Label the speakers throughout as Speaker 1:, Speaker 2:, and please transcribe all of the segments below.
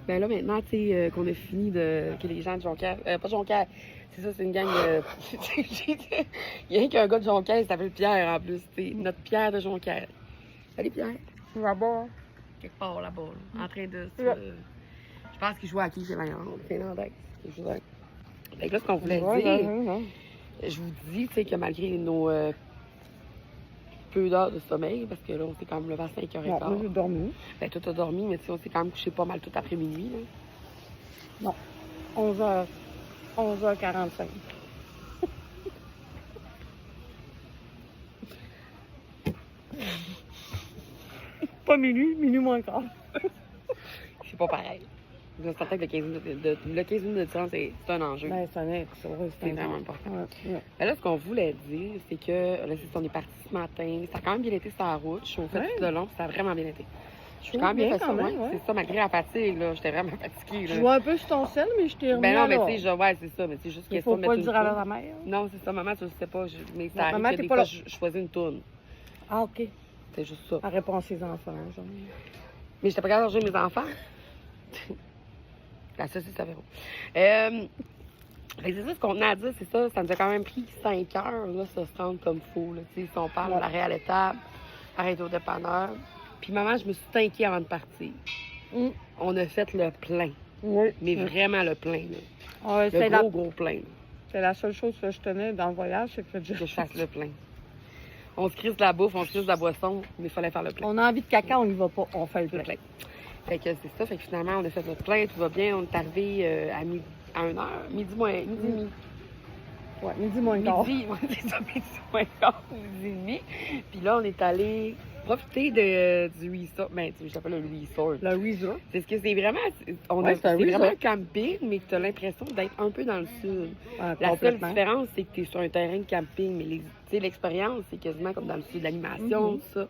Speaker 1: Ben là, maintenant, tu sais, qu'on a fini que les gens de Jonquière... pas de Jonquière, c'est ça, c'est une gang il y a rien qu'un gars de Jonquière, il s'appelle Pierre, en plus. C'est notre Pierre de Jonquière. Salut, Pierre.
Speaker 2: Là-bas.
Speaker 1: Quelque part, là-bas, là, en train de... je pense qu'il jouait à qui, c'est finlandais. Fait que là, ce qu'on voulait dire... Je vous dis, tu sais, que malgré nos peu d'heures de sommeil, parce que là, on s'est quand même levé à 5h15.
Speaker 2: Non, moi, j'ai dormi.
Speaker 1: Ben, toi, t'as dormi, mais tu sais, on s'est quand même couché pas mal tout après-minuit, là.
Speaker 2: Non. 11h. 11h45. Pas minuit moins quart.
Speaker 1: C'est pas pareil. Je me sentais que le 15 minutes de différence, c'est un enjeu.
Speaker 2: Ben,
Speaker 1: c'est vraiment important.
Speaker 2: Ouais.
Speaker 1: Ben là, ce qu'on voulait dire, c'est que là, on est parti ce matin. Ça a quand même bien été sur la route. Je suis au fait tout le long, ça a vraiment bien été. Je suis quand même bien fait ça, ouais. C'est ça, malgré la fatigue, là. J'étais vraiment fatiguée, là.
Speaker 2: Je vois un peu sur ton sel, mais je t'ai remis.
Speaker 1: Ben non, mais tu sais, ouais, c'est ça. Mais c'est juste
Speaker 2: qu'il faut pas le dire à ta mère.
Speaker 1: Non, c'est ça, maman, tu le sais pas. Mais ça arrive
Speaker 2: maman,
Speaker 1: que des fois, je choisis une tourne.
Speaker 2: Ah, OK.
Speaker 1: C'est juste ça.
Speaker 2: Elle répond à ses enfants, genre.
Speaker 1: Mais j'étais pas capable de manger mes enfants. La saucisse à Véro. C'est ça, ce qu'on a à dire, c'est ça. Ça nous a quand même pris 5 heures, là, ça se rendre comme fou, là. Tu sais, si on parle de l'arrêt à l'étable, arrêter au dépanneur. Puis maman, je me suis tanquée avant de partir. On a fait le plein.
Speaker 2: Oui.
Speaker 1: Mais vraiment le plein, là.
Speaker 2: Ah,
Speaker 1: le gros plein.
Speaker 2: C'est la seule chose que je tenais dans le voyage, c'est que
Speaker 1: je fasse le plein. On se crisse de la bouffe, on se crisse de la boisson, mais il fallait faire le plein.
Speaker 2: On a envie de caca, on n'y va pas, on fait le plein.
Speaker 1: Fait que c'est ça, fait que finalement, on a fait notre plein, tout va bien. On est arrivé à 1h, midi et demi.
Speaker 2: Ouais, midi moins quart.
Speaker 1: Midi, ouais, c'est ça, midi moins quart, midi et demi. Puis là, on est allé profiter du resort. Ben, je l'appelle le resort.
Speaker 2: Le resort.
Speaker 1: C'est ce que c'est vraiment. C'est vraiment un camping, mais tu as l'impression d'être un peu dans le sud. La seule différence, c'est que tu es sur un terrain de camping, mais l'expérience, c'est quasiment comme dans le sud, l'animation, tout ça.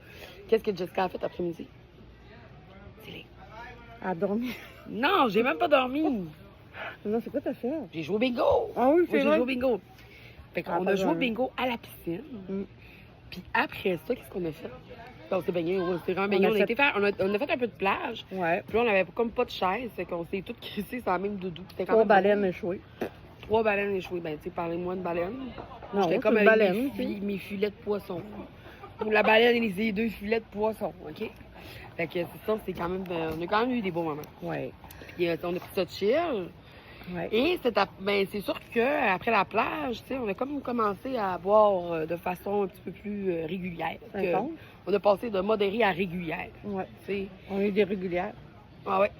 Speaker 1: Qu'est-ce que Jessica a fait après-midi?
Speaker 2: Elle a dormi.
Speaker 1: Non, j'ai même pas dormi.
Speaker 2: Non, c'est quoi t'as fait?
Speaker 1: J'ai joué au bingo.
Speaker 2: Ah oui, c'est vrai?
Speaker 1: J'ai joué au bingo. Fait qu'on a joué au bingo à la piscine. Puis après ça, qu'est-ce qu'on a fait? On s'est baigné, on s'est vraiment baigné. On a fait un peu de plage.
Speaker 2: Ouais.
Speaker 1: Puis là, on avait comme pas de chaise. Fait qu'on s'est toutes crissées sur la même doudou.
Speaker 2: 3 baleines échouées.
Speaker 1: 3 baleines échouées. Ben, tu sais, parlez-moi de baleine.
Speaker 2: Non,
Speaker 1: j'étais comme
Speaker 2: une baleine.
Speaker 1: Mes filets de poisson. La baleine et les 2 filets de poisson, OK? Fait que c'est ça, c'est quand même... on a quand même eu des bons moments.
Speaker 2: Ouais.
Speaker 1: Puis on a pris ça de chill.
Speaker 2: Ouais.
Speaker 1: Et c'est sûr qu'après la plage, on a comme commencé à boire de façon un petit peu plus régulière. On a passé de modéré à régulière.
Speaker 2: Ouais.
Speaker 1: T'sais.
Speaker 2: On est des régulières.
Speaker 1: Ah ouais.